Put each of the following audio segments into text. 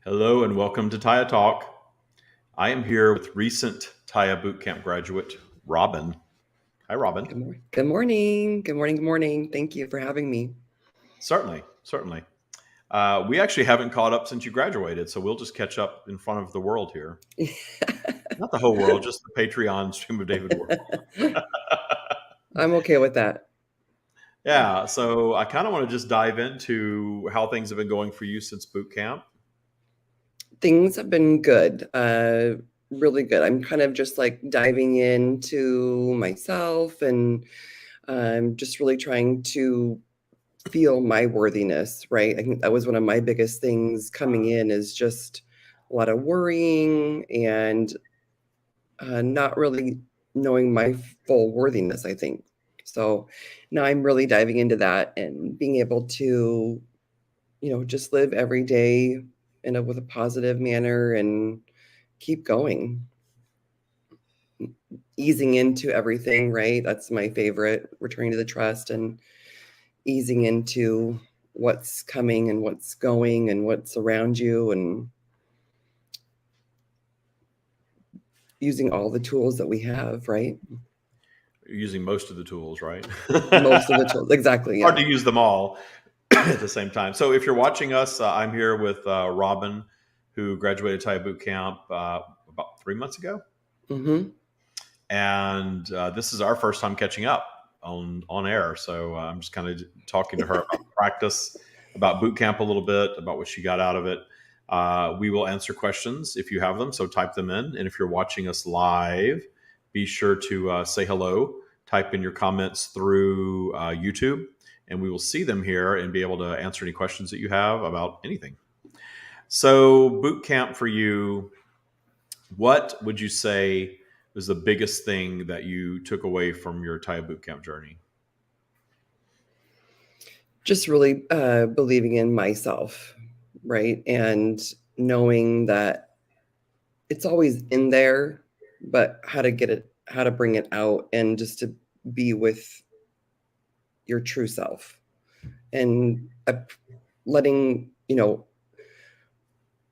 Hello and welcome to Tya Talk. I am here with recent Tya Bootcamp graduate, Robyn. Hi, Robyn. Good morning. Good morning. Good morning. Thank you for having me. Certainly, certainly. We actually haven't caught up since you graduated, so we'll just catch up in front of the world here. Not the whole world, just the Patreon Stream of David world. I'm okay with that. Yeah, so I kind of want to just dive into how things have been going for you since boot camp. Things have been good, really good. I'm kind of just like diving into myself and I'm just really trying to feel my worthiness, right? I think that was one of my biggest things coming in is just a lot of worrying and not really knowing my full worthiness, I think. So now I'm really diving into that and being able to, just live every day with a positive manner and keep going. Easing into everything, right? That's my favorite, returning to the trust and easing into what's coming and what's going and what's around you and using all the tools that we have, right? You're using most of the tools, right? Most of the tools, exactly, Hard yeah. to use them all at the same time. So if you're watching us, I'm here with Robyn, who graduated Thai boot camp about 3 months ago. Mm-hmm. And this is our first time catching up on air. So I'm just kind of talking to her about practice, about boot camp a little bit, about what she got out of it. We will answer questions if you have them, so type them in. And if you're watching us live, be sure to say hello. Type in your comments through YouTube, and we will see them here and be able to answer any questions that you have about anything. So, boot camp for you, what would you say was the biggest thing that you took away from your Thai boot camp journey? Just really believing in myself, right? And knowing that it's always in there, but how to bring it out and just to be with your true self and letting,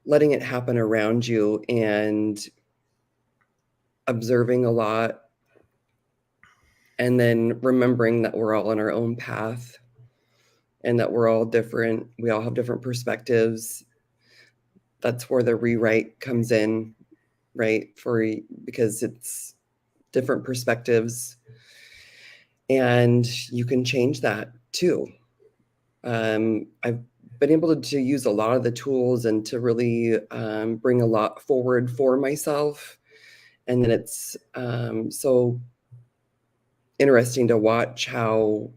letting it happen around you and observing a lot and then remembering that we're all on our own path and that we're all different. We all have different perspectives. That's where the rewrite comes in, right? Because it's different perspectives and you can change that too. I've been able to use a lot of the tools and to really bring a lot forward for myself. And then it's so interesting to watch how,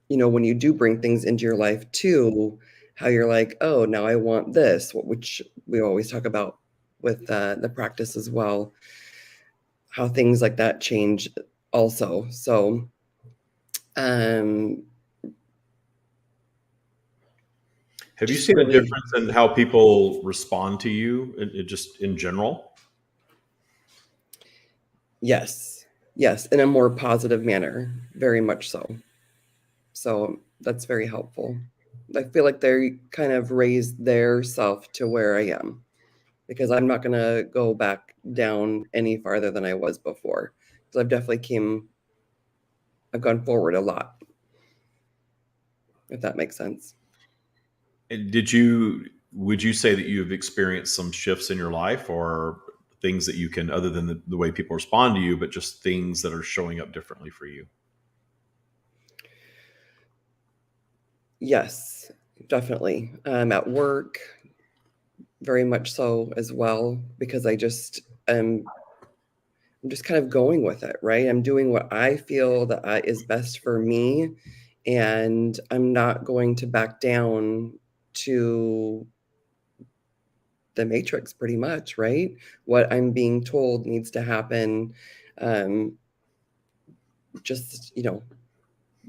when you do bring things into your life too, how you're like, oh, now I want this, which we always talk about with the practice as well, how things like that change also. So, Have you seen a difference in how people respond to you, just in general? Yes, in a more positive manner, very much so. So that's very helpful. I feel like they kind of raised their self to where I am because I'm not going to go back down any farther than I was before. So I've gone forward a lot, if that makes sense. And would you say that you've experienced some shifts in your life, or things that you can, other than the way people respond to you, but just things that are showing up differently for you? Yes, definitely. At work, very much so as well, because I'm just kind of going with it, right? I'm doing what I feel that is best for me, and I'm not going to back down to the matrix pretty much, right? What I'm being told needs to happen. Um, just,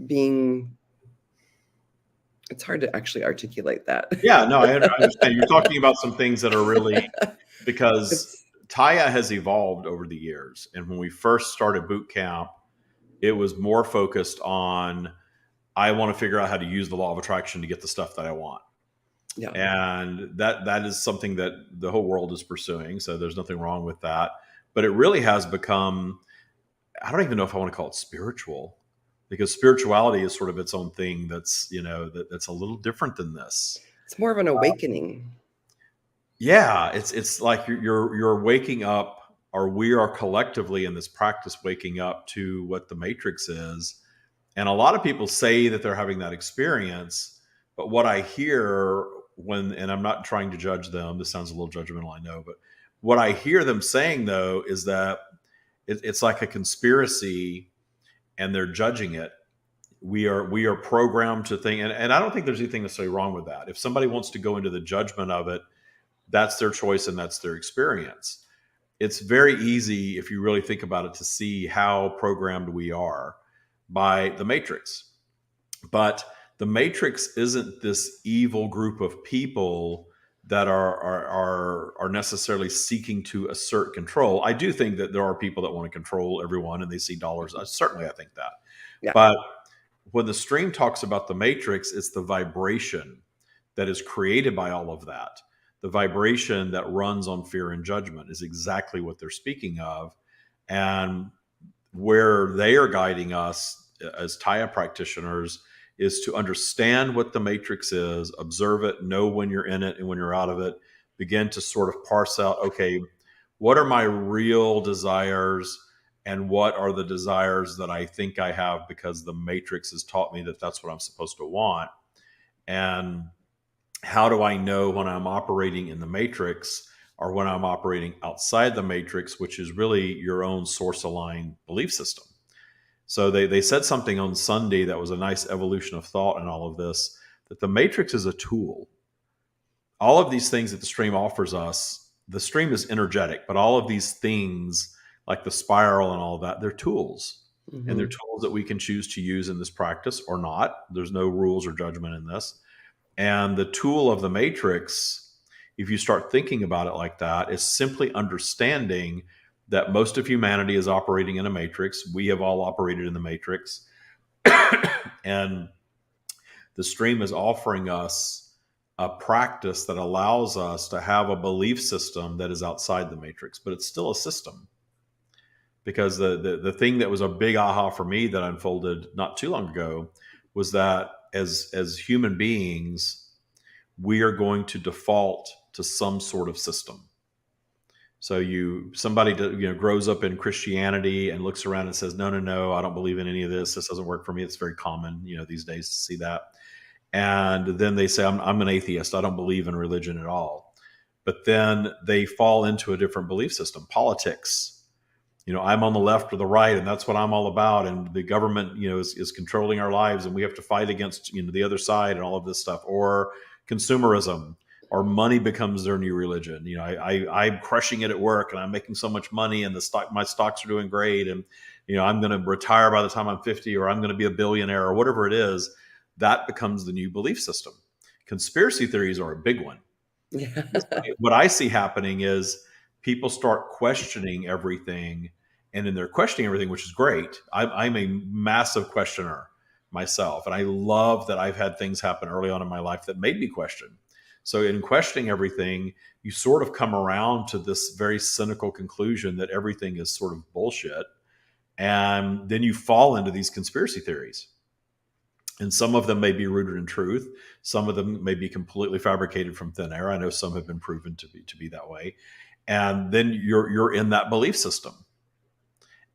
being, it's hard to actually articulate that. Yeah, no, I understand. You're talking about some things that are really, because It's, Taya has evolved over the years. And when we first started boot camp, it was more focused on, I want to figure out how to use the law of attraction to get the stuff that I want. Yeah. And that is something that the whole world is pursuing. So there's nothing wrong with that. But it really has become, I don't even know if I want to call it spiritual, because spirituality is sort of its own thing that's, that's a little different than this. It's more of an awakening. Yeah, it's like you're waking up, or we are collectively in this practice waking up to what the matrix is. And a lot of people say that they're having that experience, but what I hear and I'm not trying to judge them, this sounds a little judgmental, I know, but what I hear them saying though is that it's like a conspiracy and they're judging it. We are programmed to think, and I don't think there's anything necessarily wrong with that. If somebody wants to go into the judgment of it, that's their choice and that's their experience. It's very easy, if you really think about it, to see how programmed we are by the matrix. But the matrix isn't this evil group of people that are necessarily seeking to assert control. I do think that there are people that want to control everyone and they see dollars. Certainly, I think that. Yeah. But when the stream talks about the matrix, it's the vibration that is created by all of that. The vibration that runs on fear and judgment is exactly what they're speaking of. And where they are guiding us as Tya practitioners is to understand what the matrix is, observe it, know when you're in it and when you're out of it, begin to sort of parse out, okay, what are my real desires and what are the desires that I think I have because the matrix has taught me that that's what I'm supposed to want. And how do I know when I'm operating in the matrix or when I'm operating outside the matrix, which is really your own source aligned belief system? So they said something on Sunday that was a nice evolution of thought in all of this, that the matrix is a tool. All of these things that the stream offers us, the stream is energetic, but all of these things like the spiral and all of that, they're tools. And they're tools that we can choose to use in this practice or not. There's no rules or judgment in this. And the tool of the matrix, if you start thinking about it like that, is simply understanding that most of humanity is operating in a matrix. We have all operated in the matrix. And the stream is offering us a practice that allows us to have a belief system that is outside the matrix, but it's still a system. Because the thing that was a big aha for me that unfolded not too long ago was that as human beings, we are going to default to some sort of system. So somebody grows up in Christianity and looks around and says, no, I don't believe in any of this. This doesn't work for me. It's very common, these days to see that. And then they say, I'm an atheist. I don't believe in religion at all. But then they fall into a different belief system, politics. I'm on the left or the right, and that's what I'm all about. And the government, is controlling our lives, and we have to fight against, the other side and all of this stuff. Or consumerism, or money becomes their new religion. I'm crushing it at work, and I'm making so much money, and my stocks are doing great, and I'm going to retire by the time I'm 50, or I'm going to be a billionaire, or whatever it is. That becomes the new belief system. Conspiracy theories are a big one. Yeah. What I see happening is people start questioning everything, and in their questioning everything, which is great. I'm a massive questioner myself, and I love that I've had things happen early on in my life that made me question. So in questioning everything, you sort of come around to this very cynical conclusion that everything is sort of bullshit, and then you fall into these conspiracy theories. And some of them may be rooted in truth. Some of them may be completely fabricated from thin air. I know some have been proven to be that way. And then you're in that belief system.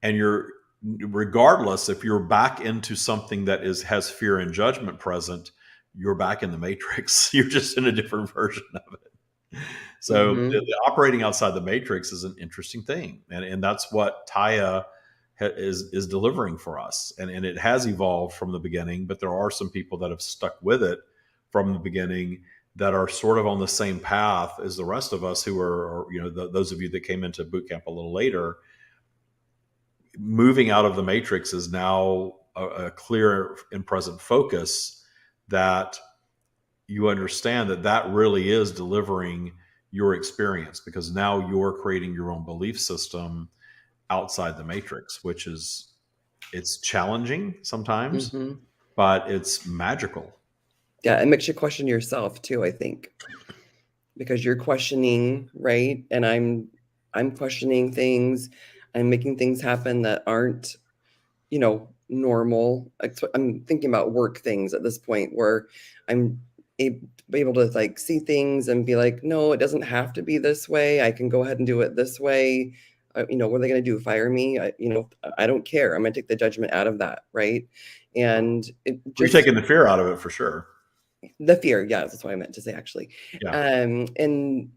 And regardless, if you're back into something that has fear and judgment present, you're back in the matrix. You're just in a different version of it. So the operating outside the matrix is an interesting thing. And that's what Tya is delivering for us. And it has evolved from the beginning, but there are some people that have stuck with it from the beginning that are sort of on the same path as the rest of us who are those of you that came into boot camp a little later. Moving out of the matrix is now a clear and present focus that you understand that really is delivering your experience, because now you're creating your own belief system outside the matrix, which it's challenging sometimes, but it's magical. Yeah, it makes you question yourself too, I think, because you're questioning, right? And I'm questioning things. I'm making things happen that aren't, normal. I'm thinking about work things at this point where I'm able to like see things and be like, no, it doesn't have to be this way. I can go ahead and do it this way. What are they going to do? Fire me? I don't care. I'm going to take the judgment out of that, right? And it You're just taking the fear out of it for sure. the fear, yeah, that's what I meant to say actually. Yeah. And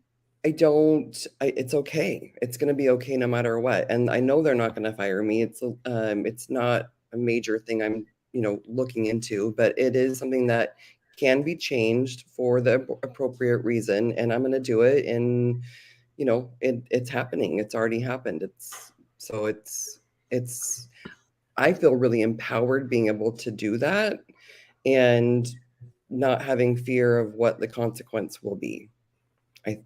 it's okay. It's gonna be okay no matter what. And I know they're not gonna fire me. It's not a major thing I'm, looking into, but it is something that can be changed for the appropriate reason, and I'm gonna do it. And it's happening. It's already happened. It's I feel really empowered being able to do that and not having fear of what the consequence will be. I,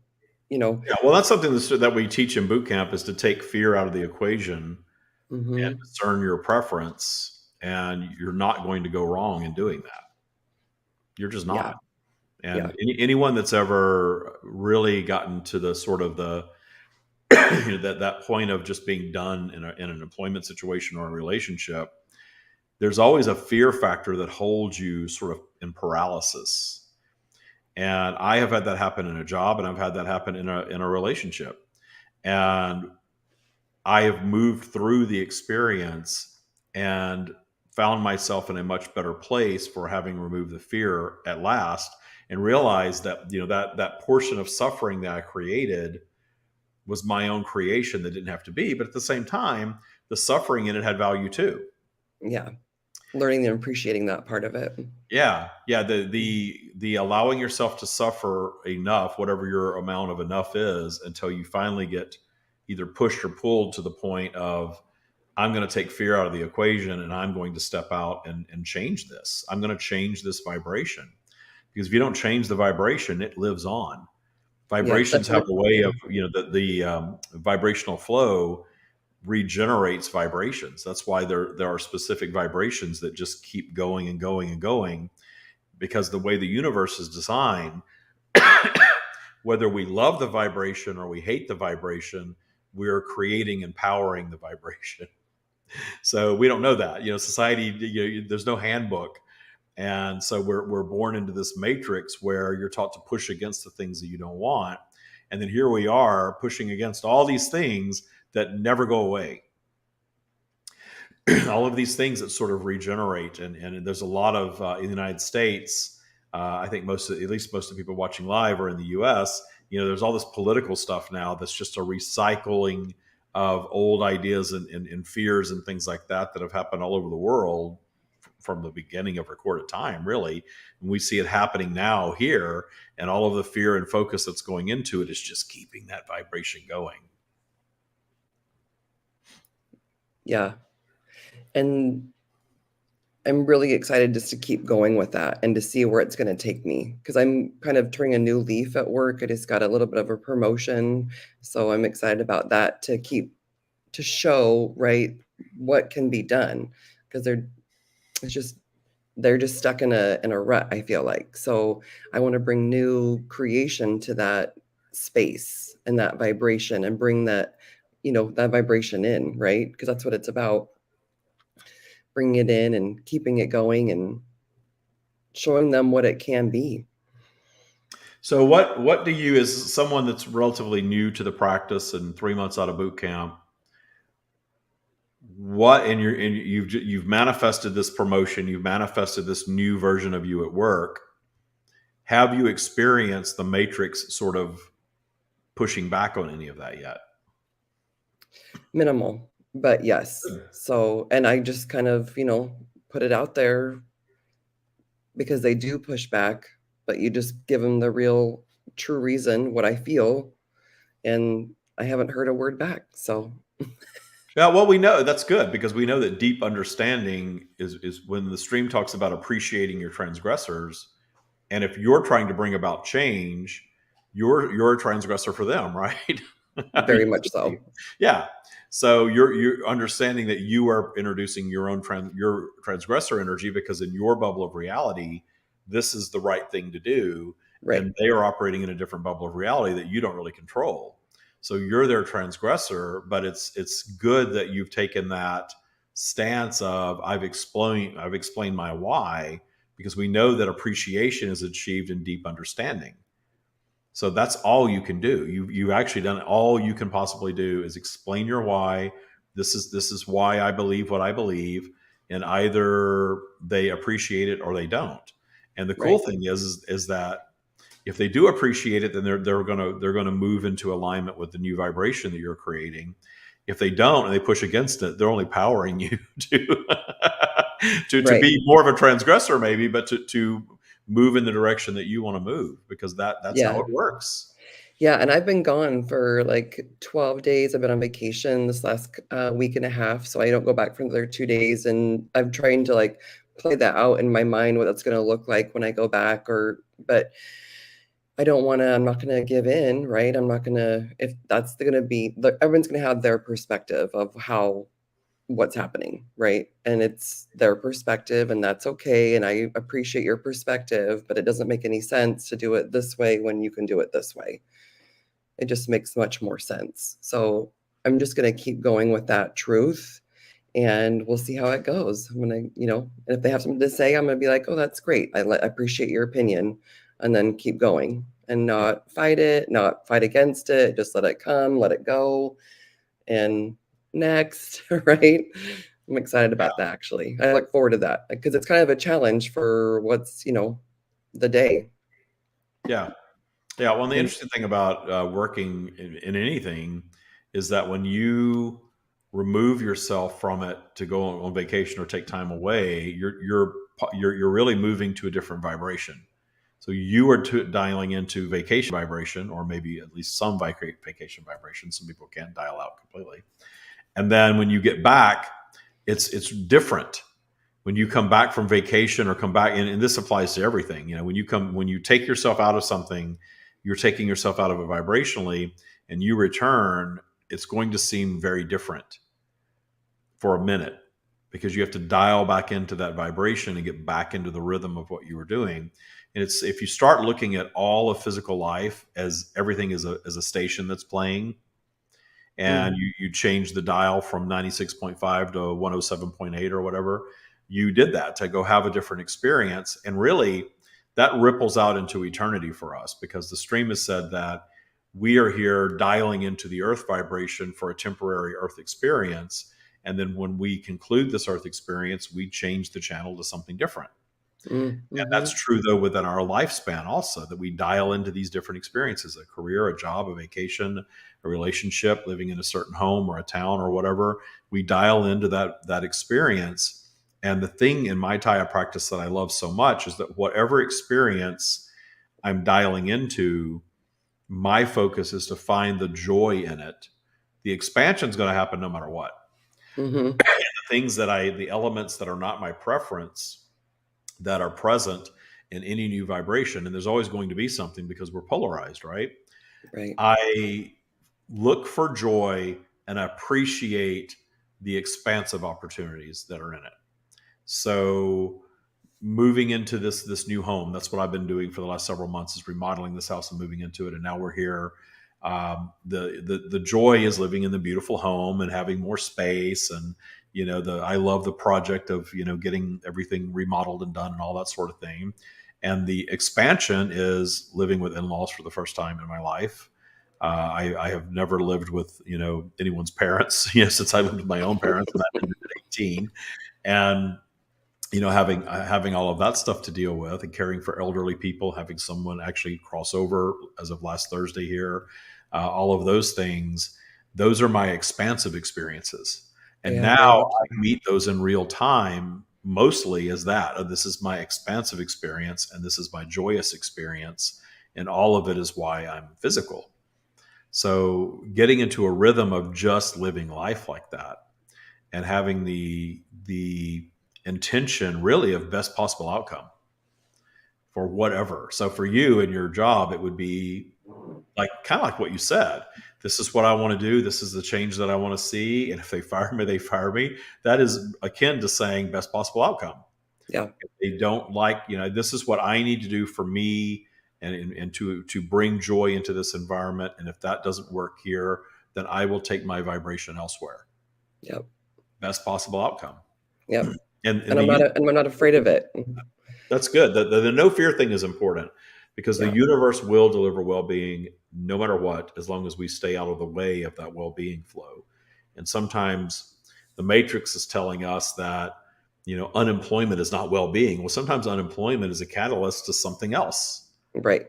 you know, Yeah. Well, that's something that we teach in boot camp is to take fear out of the equation and mhm, discern your preference. And you're not going to go wrong in doing that. You're just yeah, not. yeah, And anyone that's ever really gotten to the sort of the that point of just being done in an employment situation or a relationship, there's always a fear factor that holds you sort of in paralysis. And I have had that happen in a job, and I've had that happen in a relationship. And I have moved through the experience and found myself in a much better place for having removed the fear at last, and realized that that portion of suffering that I created was my own creation that didn't have to be. But at the same time, the suffering in it had value too. yeah. Learning and appreciating that part of it. Yeah, yeah. The allowing yourself to suffer enough, whatever your amount of enough is, until you finally get either pushed or pulled to the point of, I'm going to take fear out of the equation, and I'm going to step out and change this. I'm going to change this vibration, because if you don't change the vibration, it lives on. Yeah, Vibrations that's have what. a way Yeah, of, the vibrational flow regenerates vibrations. That's why there are specific vibrations that just keep going and going and going, because the way the universe is designed, whether we love the vibration or we hate the vibration, we're creating and powering the vibration. So we don't know that. Society, there's no handbook. And so we're born into this matrix where you're taught to push against the things that you don't want. And then here we are pushing against all these things that never go away. All of these things that sort of regenerate. And there's a lot of, in the United States, I think at least most of the people watching live are in the US. There's all this political stuff now that's just a recycling of old ideas and fears and things like that have happened all over the world from the beginning of recorded time, really. And we see it happening now here, and all of the fear and focus that's going into it is just keeping that vibration going. yeah. And I'm really excited just to keep going with that and to see where it's going to take me because I'm kind of turning a new leaf at work. I just got a little bit of a promotion, so I'm excited about that to show right what can be done because it's just they're just stuck in a rut, I feel like. So I want to bring new creation to that space and that vibration and bring that vibration in, right? Because that's what it's about, bringing it in and keeping it going and showing them what it can be. So what do you, as someone that's relatively new to the practice and 3 months out of boot camp, what you've manifested this promotion, you've manifested this new version of you at work. Have you experienced the matrix sort of pushing back on any of that yet? Minimal, but yes. So, and I just kind of, put it out there because they do push back, but you just give them the real true reason, what I feel, and I haven't heard a word back. So, Yeah, well, we know that's good, because we know that deep understanding is when the stream talks about appreciating your transgressors. And if you're trying to bring about change, you're a transgressor for them, right? You very much should be. so. Yeah. So you're understanding that you are introducing your own your transgressor energy, because in your bubble of reality, this is the right thing to do. Right. And they are operating in a different bubble of reality that you don't really control. So you're their transgressor, but it's good that you've taken that stance of I've explained my why, because we know that appreciation is achieved in deep understanding. So that's all you can do. You've actually done all you can possibly do is explain your why. This is why I believe what I believe, and either they appreciate it or they don't. And the cool Right. thing is that if they do appreciate it, then they're gonna move into alignment with the new vibration that you're creating. If they don't and they push against it, they're only powering you to to Right. be more of a transgressor, maybe, but to move in the direction that you want to move, because that's how Yeah. it works. Yeah, and I've been gone for like 12 days. I've been on vacation this last week and a half, so I don't go back for another 2 days. And I'm trying to like play that out in my mind what that's going to look like when I go back. But I don't want to. I'm not going to give in, right? I'm not going to. If that's going to be, everyone's going to have their perspective of how what's happening, right? And it's their perspective, and that's okay. And I appreciate your perspective, but it doesn't make any sense to do it this way when you can do it this way. It just makes much more sense. So I'm just going to keep going with that truth, and we'll see how it goes. I'm going to, and if they have something to say, I'm going to be like, oh, that's great. I appreciate your opinion, and then keep going and not fight it, not fight against it. Just let it come, let it go. And next, right? I'm excited about that actually. I look forward to that because it's kind of a challenge for what's, the day. Yeah. Yeah. Well, and the And interesting thing about working in anything is that when you remove yourself from it to go on vacation or take time away, you're really moving to a different vibration. So you are dialing into vacation vibration, or maybe at least some vacation vibration. Some people can't dial out completely. And then when you get back, it's different. When you come back from vacation or come back, and this applies to everything. When you take yourself out of something, you're taking yourself out of it vibrationally, and you return, it's going to seem very different for a minute, because you have to dial back into that vibration and get back into the rhythm of what you were doing. And it's, if you start looking at all of physical life as everything is a station that's playing, and mm, you change the dial from 96.5 to 107.8 or whatever, you did that to go have a different experience. And really, that ripples out into eternity for us, because the stream has said that we are here dialing into the earth vibration for a temporary earth experience. And then when we conclude this earth experience, we change the channel to something different. And that's mm-hmm. true, though, within our lifespan also, that we dial into these different experiences: a career, a job, a vacation, a relationship, living in a certain home or a town or whatever. We dial into that experience. And the thing in my Tya practice that I love so much is that whatever experience I'm dialing into, my focus is to find the joy in it. The expansion is going to happen no matter what. Mm-hmm. The elements that are not my preference, that are present in any new vibration, and there's always going to be something, because we're polarized, right? Right. I look for joy and appreciate the expansive opportunities that are in it. So moving into this new home, that's what I've been doing for the last several months, is remodeling this house and moving into it, and now we're here. The joy is living in the beautiful home and having more space, and I love the project of getting everything remodeled and done and all that sort of thing. And the expansion is living with in-laws for the first time in my life. I have never lived with anyone's parents since I lived with my own parents, and I've been at 18. And having all of that stuff to deal with, and caring for elderly people, having someone actually cross over as of last Thursday here, all of those things, those are my expansive experiences. And Yeah, now very much I so. meet those in real time, mostly as that. This is my expansive experience, and this is my joyous experience, and all of it is why I'm physical. So getting into a rhythm of just living life like that, and having the intention really of best possible outcome for whatever. So for you and your job, it would be like, kind of like what you said. This is what I want to do. This is the change that I want to see. And if they fire me, they fire me. That is akin to saying best possible outcome. Yeah. If they don't like, this is what I need to do for me and to bring joy into this environment. And if that doesn't work here, then I will take my vibration elsewhere. Yep. Best possible outcome. Yep. And And I'm not afraid of it. that's good. The no fear thing is important because the Yeah. universe will deliver well-being no matter what, as long as we stay out of the way of that well-being flow. And sometimes the matrix is telling us that, unemployment is not well-being. Well, sometimes unemployment is a catalyst to something else. Right.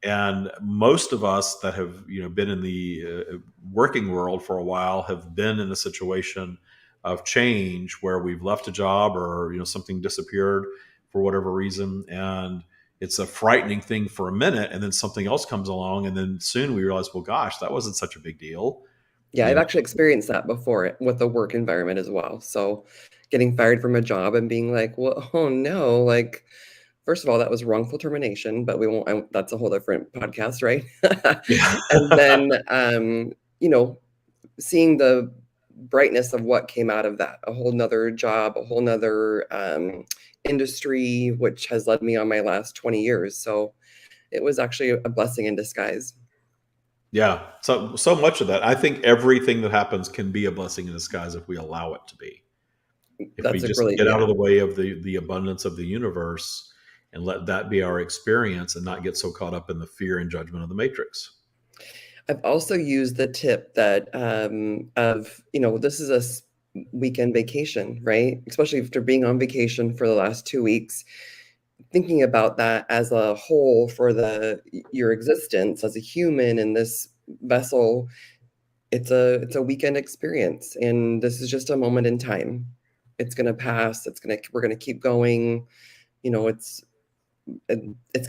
And most of us that have, been in the working world for a while have been in a situation of change where we've left a job or, something disappeared for whatever reason. And it's a frightening thing for a minute. And then something else comes along. And then soon we realize, well, gosh, that wasn't such a big deal. Yeah, I've actually experienced that before with the work environment as well. So getting fired from a job and being like, well, oh no, like, first of all, that was wrongful termination, but we won't, that's a whole different podcast, right? Yeah. And then, seeing the brightness of what came out of that, a whole nother job, a whole nother industry, which has led me on my last 20 years. So it was actually a blessing in disguise. Yeah. So much of that. I think everything that happens can be a blessing in disguise if we allow it to be. If we That's a just really, get out yeah. of the way of the abundance of the universe and let that be our experience and not get so caught up in the fear and judgment of the matrix. I've also used the tip that this is a weekend vacation, right? Especially after being on vacation for the last 2 weeks, thinking about that as a whole for your existence as a human in this vessel. It's a weekend experience, and this is just a moment in time. It's gonna pass. We're gonna keep going. You know, it's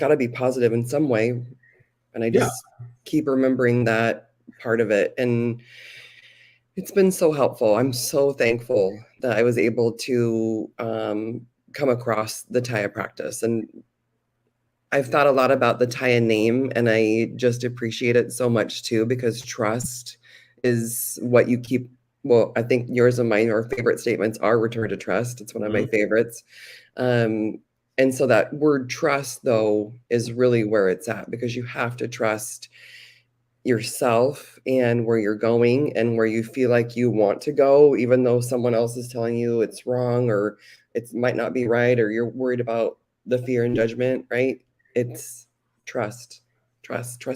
got to be positive in some way, and I Yeah. just keep remembering that part of it. And it's been so helpful. I'm so thankful that I was able to come across the Tya practice. And I've thought a lot about the Tya name, and I just appreciate it so much too, because trust is what you keep. Well, I think yours and mine, our favorite statements are return to trust. It's one of my Mhm. favorites. Um, and so that word trust, though, is really where it's at, because you have to trust yourself and where you're going and where you feel like you want to go, even though someone else is telling you it's wrong or it might not be right, or you're worried about the fear and judgment, right? It's trust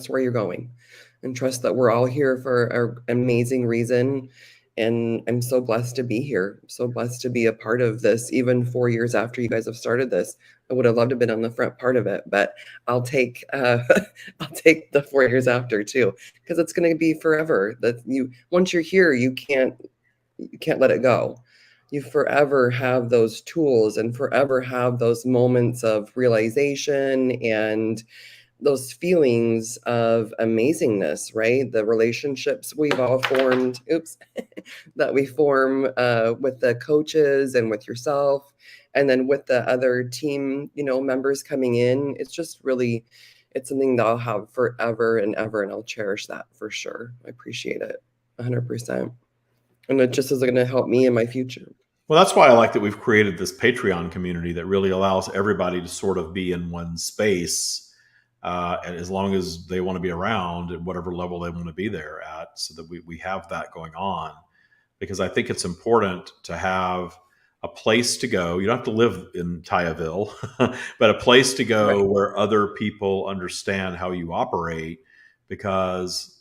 where you're going, and trust that we're all here for an amazing reason. And I'm so blessed to be here, so blessed to be a part of this, even 4 years after you guys have started this. I would have loved to have been on the front part of it, but I'll take I'll take the 4 years after too, because it's going to be forever. That you once you're here, you can't let it go. You forever have those tools and forever have those moments of realization and those feelings of amazingness, right? The relationships we've all formed, that we form with the coaches and with yourself, and then with the other team, members coming in. It's just really, it's something that I'll have forever and ever, and I'll cherish that for sure. I appreciate it 100%. And it just is going to help me in my future. Well, that's why I like that we've created this Patreon community that really allows everybody to sort of be in one space, and as long as they want to be around at whatever level they want to be there at, so that we have that going on. Because I think it's important to have a place to go. You don't have to live in Tyaville, but a place to go Right. where other people understand how you operate. Because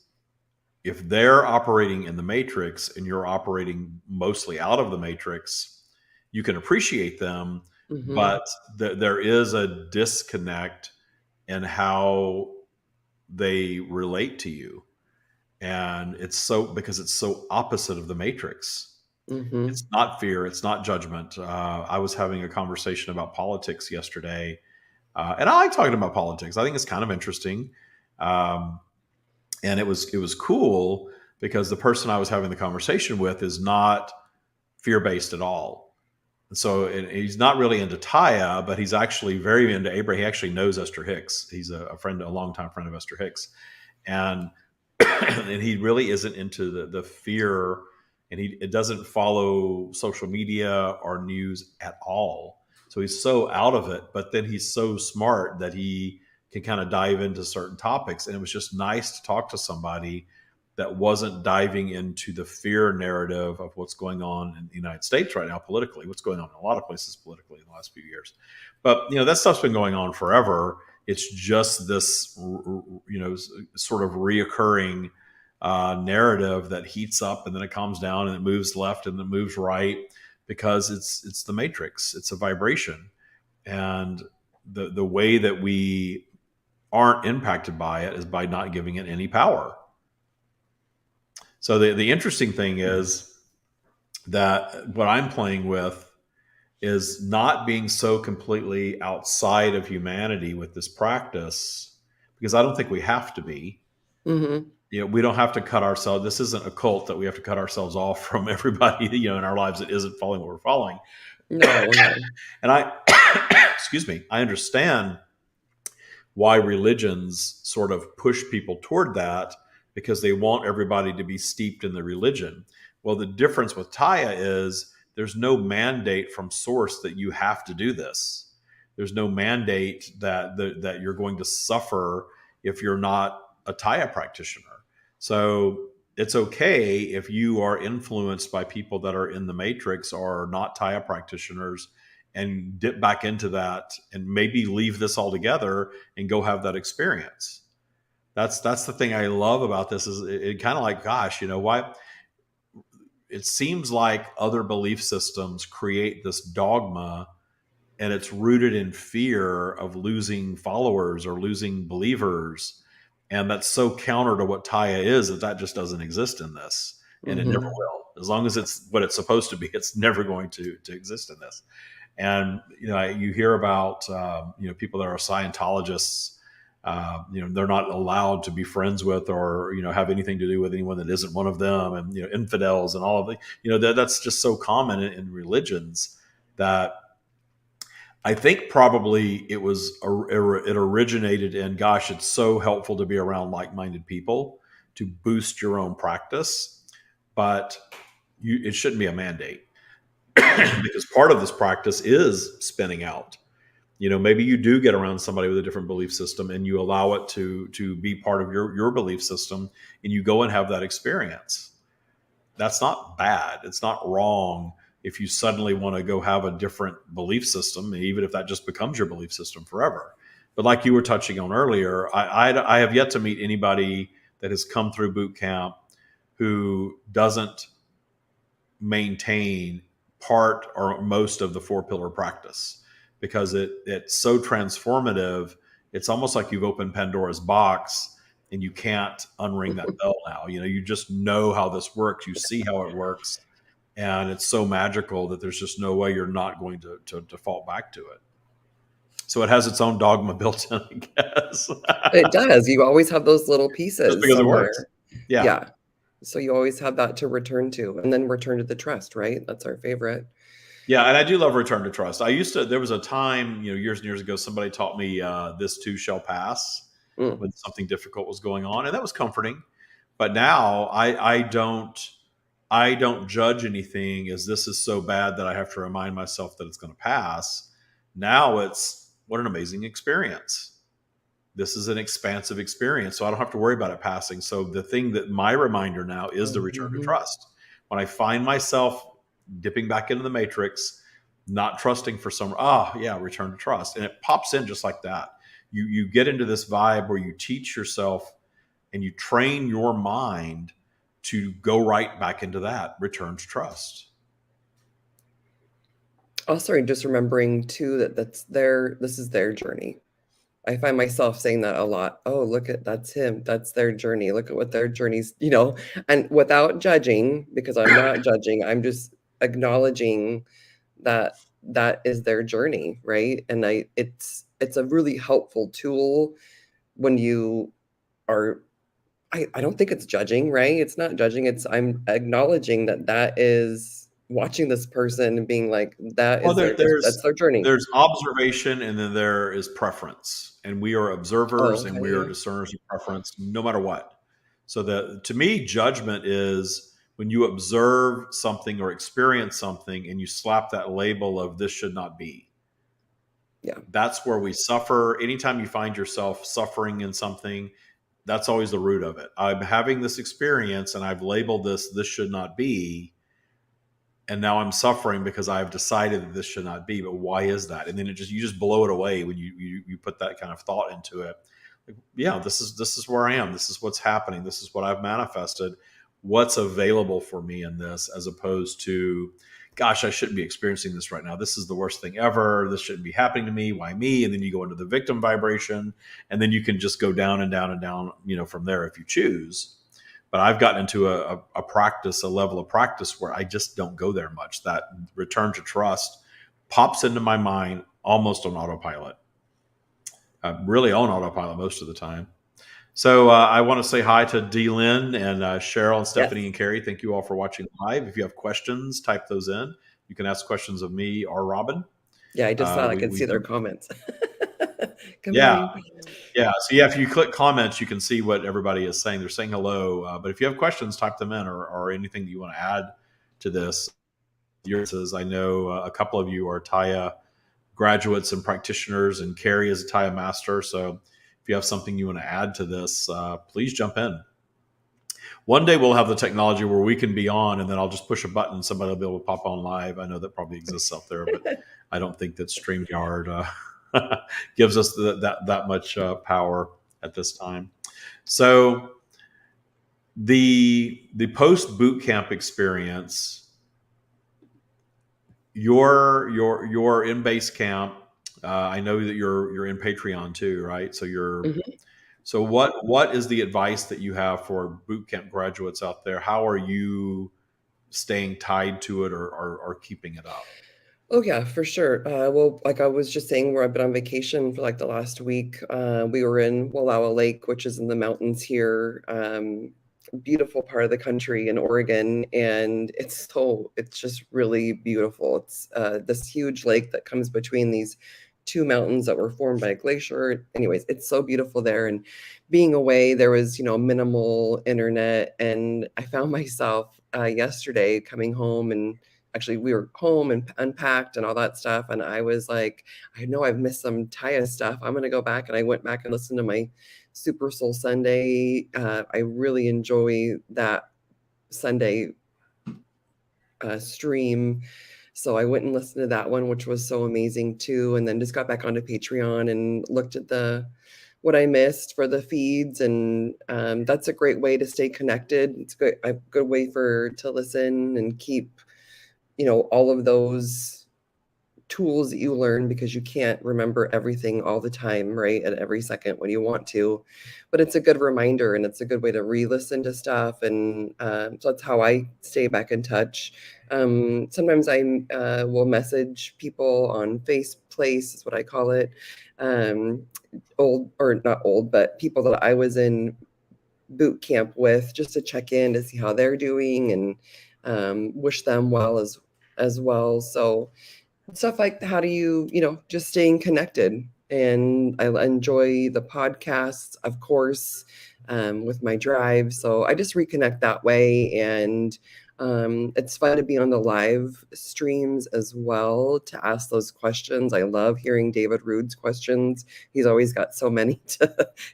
if they're operating in the matrix and you're operating mostly out of the matrix, you can appreciate them, Mm-hmm. but there is a disconnect in how they relate to you. And it's so because it's so opposite of the matrix. Mm-hmm. It's not fear, it's not judgment. I was having a conversation about politics yesterday, and I like talking about politics. I think it's kind of interesting. Um, and it was cool because the person I was having the conversation with is not fear based at all. And so he's not really into Taya, but he's actually very into Abraham. He actually knows Esther Hicks. He's a friend, a longtime friend of Esther Hicks, and and he really isn't into the fear, and it doesn't follow social media or news at all. So he's so out of it, but then he's so smart that he can kind of dive into certain topics. And it was just nice to talk to somebody that wasn't diving into the fear narrative of what's going on in the United States right now politically, what's going on in a lot of places politically in the last few years. But that stuff's been going on forever. It's just this, sort of reoccurring narrative that heats up and then it calms down and it moves left and it moves right because it's the matrix. It's a vibration, and the way that we aren't impacted by it is by not giving it any power. So the interesting thing is that what I'm playing with is not being so completely outside of humanity with this practice, because I don't think we have to be. Mm-hmm. We don't have to cut ourselves. This isn't a cult that we have to cut ourselves off from everybody, in our lives that isn't following what we're following. No. And excuse me, I understand why religions sort of push people toward that, because they want everybody to be steeped in the religion. Well, the difference with Tya is there's no mandate from source that you have to do this. There's no mandate that you're going to suffer if you're not a Tya practitioner. So it's okay if you are influenced by people that are in the matrix or not Tya practitioners, and dip back into that and maybe leave this altogether and go have that experience. That's the thing I love about this, is it kind of like, gosh, why it seems like other belief systems create this dogma, and it's rooted in fear of losing followers or losing believers. And that's so counter to what Tya is that just doesn't exist in this. And it never will. As long as it's what it's supposed to be, it's never going to exist in this. And you hear about people that are Scientologists. They're not allowed to be friends with or have anything to do with anyone that isn't one of them, and infidels and all of the that's just so common in religions that I think probably it originated in, gosh, it's so helpful to be around like-minded people to boost your own practice, but it shouldn't be a mandate. Because part of this practice is spinning out. Maybe you do get around somebody with a different belief system and you allow it to be part of your belief system, and you go and have that experience. That's not bad. It's not wrong if you suddenly want to go have a different belief system, even if that just becomes your belief system forever. But like you were touching on earlier, I have yet to meet anybody that has come through boot camp who doesn't maintain part or most of the 4-pillar practice, because it's so transformative. It's almost like you've opened Pandora's box and you can't unring that bell now. You just know how this works. You see how it works. And it's so magical that there's just no way you're not going to default back to it. So it has its own dogma built in, I guess. It does. You always have those little pieces. Just because somewhere. It works. Yeah. So you always have that to return to, and then return to the trust, right? That's our favorite. Yeah, and I do love return to trust. There was a time, years and years ago, somebody taught me this too shall pass when something difficult was going on, and that was comforting. But now I don't judge anything as this is so bad that I have to remind myself that it's going to pass. Now it's, what an amazing experience. This is an expansive experience, so I don't have to worry about it passing. So the thing that my reminder now is the return to trust. When I find myself dipping back into the matrix, not trusting for some, return to trust. And it pops in just like that. You get into this vibe where you teach yourself and you train your mind to go right back into that return to trust. Also, just remembering too that this is their journey. I find myself saying that a lot. Oh, that's him. That's their journey. Look at what their journeys, and without judging, because I'm not judging, I'm just acknowledging that is their journey, right? And it's a really helpful tool when you are, I don't think it's judging, right? It's not judging. I'm acknowledging that is watching this person and being like, that's their journey. There's observation, and then there is preference, and we are observers and we are discerners of preference no matter what. So to me, judgment is when you observe something or experience something and you slap that label of this should not be. Yeah. That's where we suffer. Anytime you find yourself suffering in something, that's always the root of it. I'm having this experience and I've labeled this should not be, and now I'm suffering because I've decided that this should not be. But why is that? And then you just blow it away when you put that kind of thought into it. Like, yeah, this is where I am. This is what's happening. This is what I've manifested. What's available for me in this, as opposed to, gosh, I shouldn't be experiencing this right now. This is the worst thing ever. This shouldn't be happening to me. Why me? And then you go into the victim vibration, and then you can just go down and down and down, from there if you choose. But I've gotten into a practice, a level of practice where I just don't go there much. That return to trust pops into my mind almost on autopilot. Really on autopilot most of the time. So I want to say hi to Leland and Cheryl and Stephanie Yes. and Carrie. Thank you all for watching live. If you have questions, type those in. You can ask questions of me or Robyn. Yeah, I just thought I could We see their do. comments. Good Yeah, morning. yeah. So yeah, if you click comments, you can see what everybody is saying. They're saying hello. But if you have questions, type them in, or anything that you want to add to this. I know a couple of you are Tya graduates and practitioners, and Carrie is a Tya master. So if you have something you want to add to this, please jump in. One day we'll have the technology where we can be on, and then I'll just push a button and somebody will be able to pop on live. I know that probably exists out there, but I don't think that StreamYard gives us that much power at this time. So the post boot camp experience, you're in base camp. I know that you're in Patreon too, right? So So what is the advice that you have for boot camp graduates out there? How are you staying tied to it, or keeping it up? Oh yeah, for sure. Well, like I was just saying, where I've been on vacation for like the last week. We were in Wallowa Lake, which is in the mountains here. Beautiful part of the country in Oregon, and it's just really beautiful. It's this huge lake that comes between these two mountains that were formed by a glacier. Anyways, it's so beautiful there. And being away, there was minimal internet, and I found myself yesterday coming home, and actually we were home and unpacked and all that stuff, and I was like, I know I've missed some Tya stuff. I'm gonna go back, and I went back and listened to my Super Soul Sunday. I really enjoy that Sunday stream. So I went and listened to that one, which was so amazing too. And then just got back onto Patreon and looked at what I missed for the feeds, and that's a great way to stay connected. It's a good way to listen and keep all of those tools that you learn, because you can't remember everything all the time, right? At every second when you want to, but it's a good reminder, and it's a good way to re-listen to stuff. And so that's how I stay back in touch. Sometimes I will message people on Place is what I call it. Old, or not old, but people that I was in boot camp with, just to check in to see how they're doing, and wish them well as well. So stuff like, how do just staying connected. And I enjoy the podcasts, of course, with my drive. So I just reconnect that way. And it's fun to be on the live streams as well, to ask those questions. I love hearing David Rude's questions. He's always got so many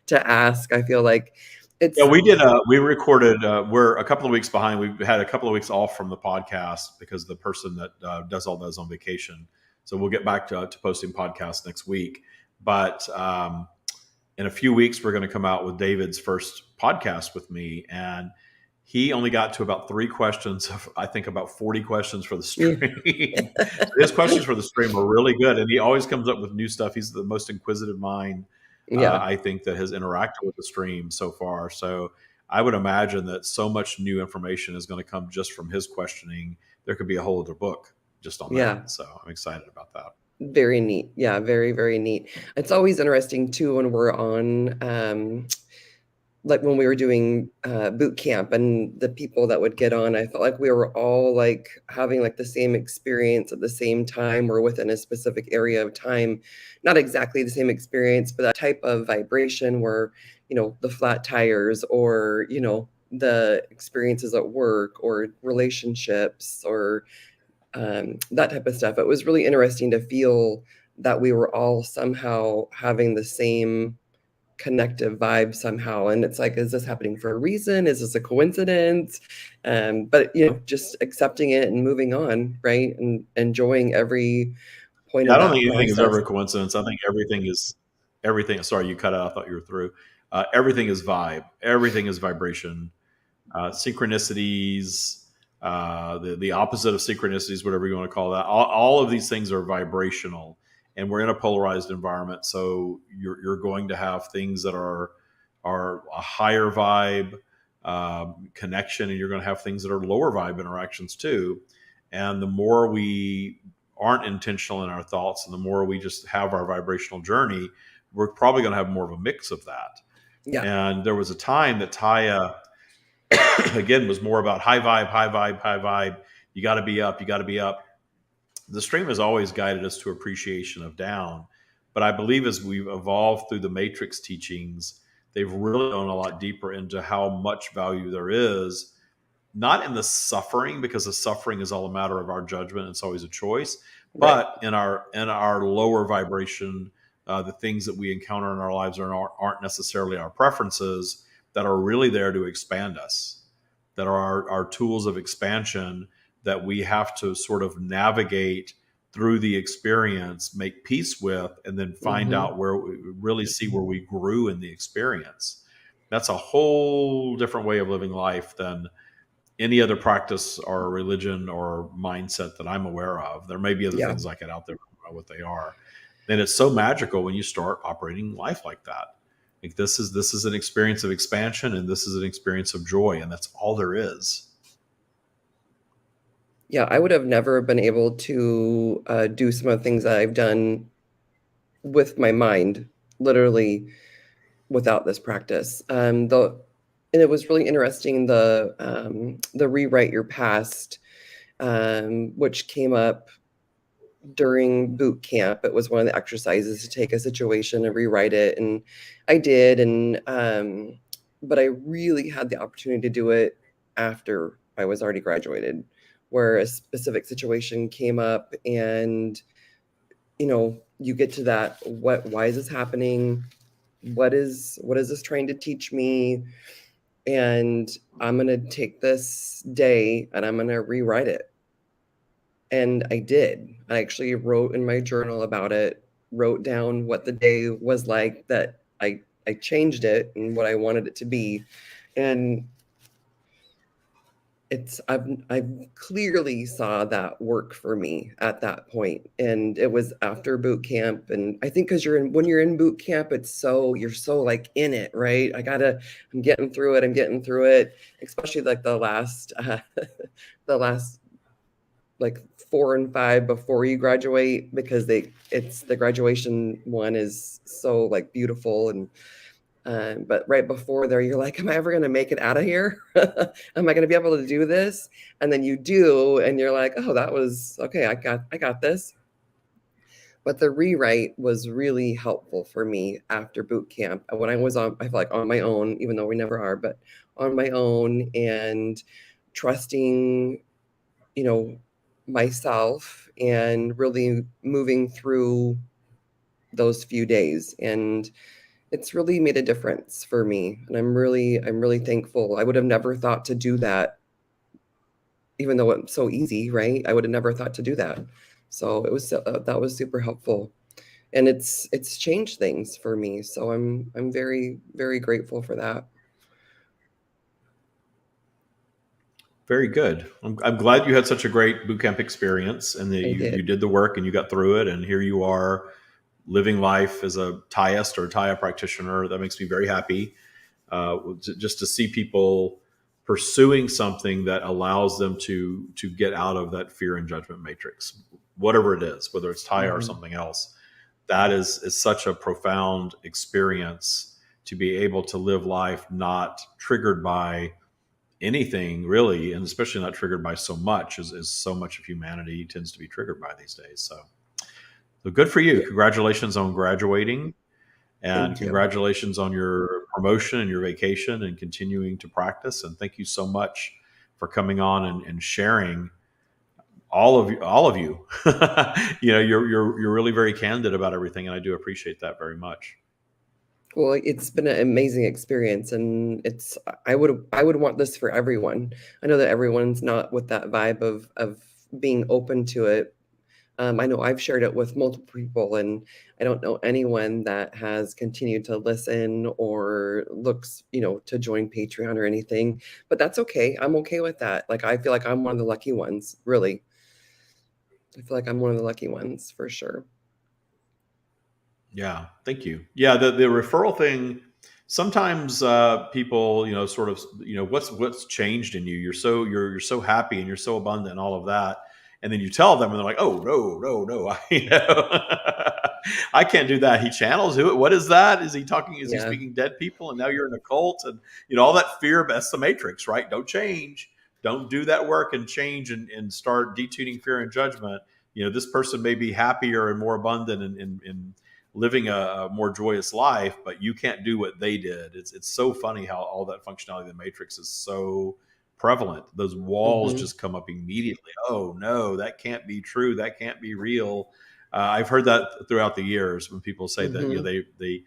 to ask. I feel like Yeah, it's we did. We recorded. We're a couple of weeks behind. We've had a couple of weeks off from the podcast because the person that does all those on vacation. So we'll get back to posting podcasts next week. But in a few weeks, we're going to come out with David's first podcast with me, and he only got to about 3 questions of, I think, about 40 questions for the stream. So his questions for the stream are really good, and he always comes up with new stuff. He's the most inquisitive mind, yeah. I think, that has interacted with the stream so far. So I would imagine that so much new information is going to come just from his questioning. There could be a whole other book just on Yeah. that. So I'm excited about that. Very neat. Yeah, very, very neat. It's always interesting too when we're on, like when we were doing boot camp, and the people that would get on, I felt like we were all like having like the same experience at the same time. We're within a specific area of time, not exactly the same experience, but that type of vibration where, the flat tires, or, the experiences at work or relationships, or that type of stuff. It was really interesting to feel that we were all somehow having the same connective vibe somehow. And it's like, is this happening for a reason? Is this a coincidence? But just accepting it and moving on, right? And enjoying every point Yeah, of I don't that think anything is process. ever a coincidence. I think everything is everything. Sorry, you cut out. I thought you were through. Everything is vibe. Everything is vibration. Synchronicities, the opposite of synchronicities, whatever you want to call that. All of these things are vibrational, and we're in a polarized environment. So you're going to have things that are a higher vibe connection, and you're going to have things that are lower vibe interactions too. And the more we aren't intentional in our thoughts, and the more we just have our vibrational journey, we're probably going to have more of a mix of that. Yeah. And there was a time that Tya again was more about high vibe, high vibe, high vibe. You got to be up. You got to be up. The stream has always guided us to appreciation of down, but I believe as we've evolved through the Matrix teachings, they've really gone a lot deeper into how much value there is, not in the suffering, because the suffering is all a matter of our judgment. It's always a choice, Right. but in our lower vibration, the things that we encounter in our lives aren't necessarily our preferences, that are really there to expand us, that are our tools of expansion, that we have to sort of navigate through the experience, make peace with, and then find Mm-hmm. out where we really see where we grew in the experience. That's a whole different way of living life than any other practice or religion or mindset that I'm aware of. There may be other Yeah. things like it out there, I don't know what they are. And it's so magical when you start operating life like that. Like this is an experience of expansion, and this is an experience of joy, and that's all there is. Yeah. I would have never been able to do some of the things that I've done with my mind, literally, without this practice. And it was really interesting, the rewrite your past, which came up during boot camp. It was one of the exercises to take a situation and rewrite it, and I did. And but I really had the opportunity to do it after I was already graduated, where a specific situation came up, and you get to that, why is this happening, what is this trying to teach me, and I'm going to take this day and I'm going to rewrite it. And I did. I actually wrote in my journal about it, wrote down what the day was like, that I changed it and what I wanted it to be. And I've clearly saw that work for me at that point. And it was after boot camp. And I think because when you're in boot camp, you're so like in it, right? I'm getting through it. I'm getting through it, especially like the last, the last like 4 and 5 before you graduate, because it's the graduation one is so like beautiful. And but right before there, you're like, am I ever going to make it out of here? Am I going to be able to do this? And then you do, and you're like, oh, that was okay. I got this. But the rewrite was really helpful for me after boot camp, when I feel like on my own, even though we never are, but on my own, and trusting, you know, myself, and really moving through those few days. And it's really made a difference for me. And I'm really thankful. I would have never thought to do that, even though it's so easy, right? I would have never thought to do that. So that was super helpful. And it's changed things for me. So I'm very, very grateful for that. Very good. I'm glad you had such a great boot camp experience, and that I you did. did the work and you got through it, and here you are living life as a Tyist or Tya practitioner. That makes me very happy. Just to see people pursuing something that allows them to get out of that fear and judgment matrix, whatever it is, whether it's Tya or Mhm. something else. That is such a profound experience, to be able to live life not triggered by anything really, and especially not triggered by so much as so much of humanity tends to be triggered by these days. So good for you. Yeah, Congratulations on graduating, and thank you. congratulations on your promotion and your vacation and continuing to practice. And thank you so much for coming on and sharing all of you. You're really very candid about everything, and I do appreciate that very much. Well, it's been an amazing experience, and I would want this for everyone. I know that everyone's not with that vibe of being open to it. I know I've shared it with multiple people, and I don't know anyone that has continued to listen or looks, to join Patreon or anything. But that's okay. I'm okay with that. Like I feel like I'm one of the lucky ones, really. I feel like I'm one of the lucky ones for sure. Yeah, thank you. Yeah, the referral thing. Sometimes people, sort of, what's changed in you. You're so happy and you're so abundant and all of that, and then you tell them, and they're like, "Oh no, no, no, I can't do that." He channels who? What is that? Is he talking? Is he Yeah. speaking dead people? And now you're in a cult, and all that fear. That's the matrix, right? Don't change. Don't do that work and change and start detuning fear and judgment. This person may be happier and more abundant and living a more joyous life, but you can't do what they did. It's so funny how all that functionality of the matrix is so prevalent. Those walls Hmm. just come up immediately. Oh no, that can't be true. That can't be real. I've heard that throughout the years when people say that Hmm. they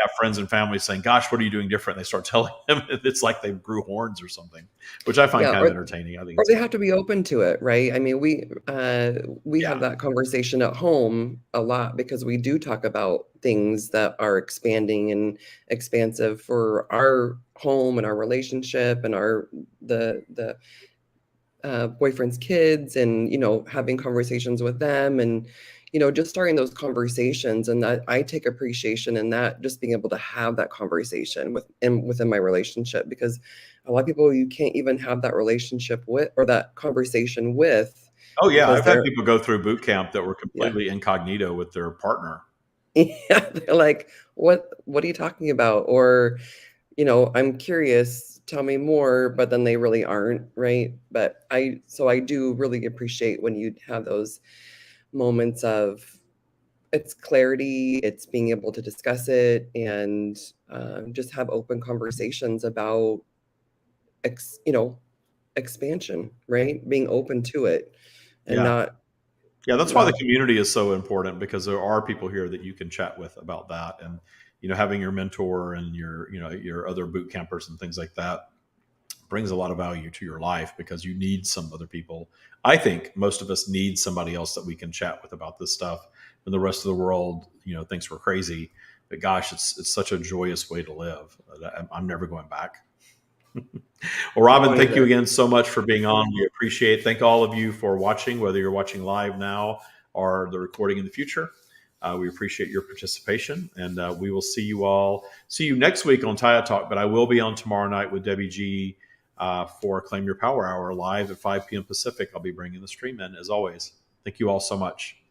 have friends and family saying, "Gosh, what are you doing different?" And they start telling them it's like they grew horns or something, which I find Yeah. kind of entertaining. I think Or it's they fun. have to be open to it, right? I mean, we Yeah, have that conversation at home a lot because we do talk about things that are expanding and expansive for our home and our relationship and our the boyfriend's kids, and having conversations with them, and just starting those conversations. And that I take appreciation in that, just being able to have that conversation within my relationship, because a lot of people you can't even have that relationship with or that conversation with oh yeah, because I've had they're people go through boot camp that were yeah. completely incognito with their partner. Yeah, they're like, what are you talking about? Or I'm curious, tell me more, but then they really aren't, right? But I do really appreciate when you have those moments of it's clarity, it's being able to discuss it, and just have open conversations about ex, you know, expansion, right? Being open to it and Yeah. not Yeah, that's why the not community is so important, because there are people here that you can chat with about that, and having your mentor and your other boot campers and things like that brings a lot of value to your life, because you need some other people. I think most of us need somebody else that we can chat with about this stuff, and the rest of the world, thinks we're crazy. But gosh, it's such a joyous way to live. I'm never going back. Well, no Robyn, thank you either. again so much for being on. We appreciate it. Thank all of you for watching, whether you're watching live now or the recording in the future. We appreciate your participation, and we will see you next week on Tya Talk. But I will be on tomorrow night with Debbie G for Claim Your Power Hour live at 5 p.m. Pacific. I'll be bringing the stream in as always. Thank you all so much.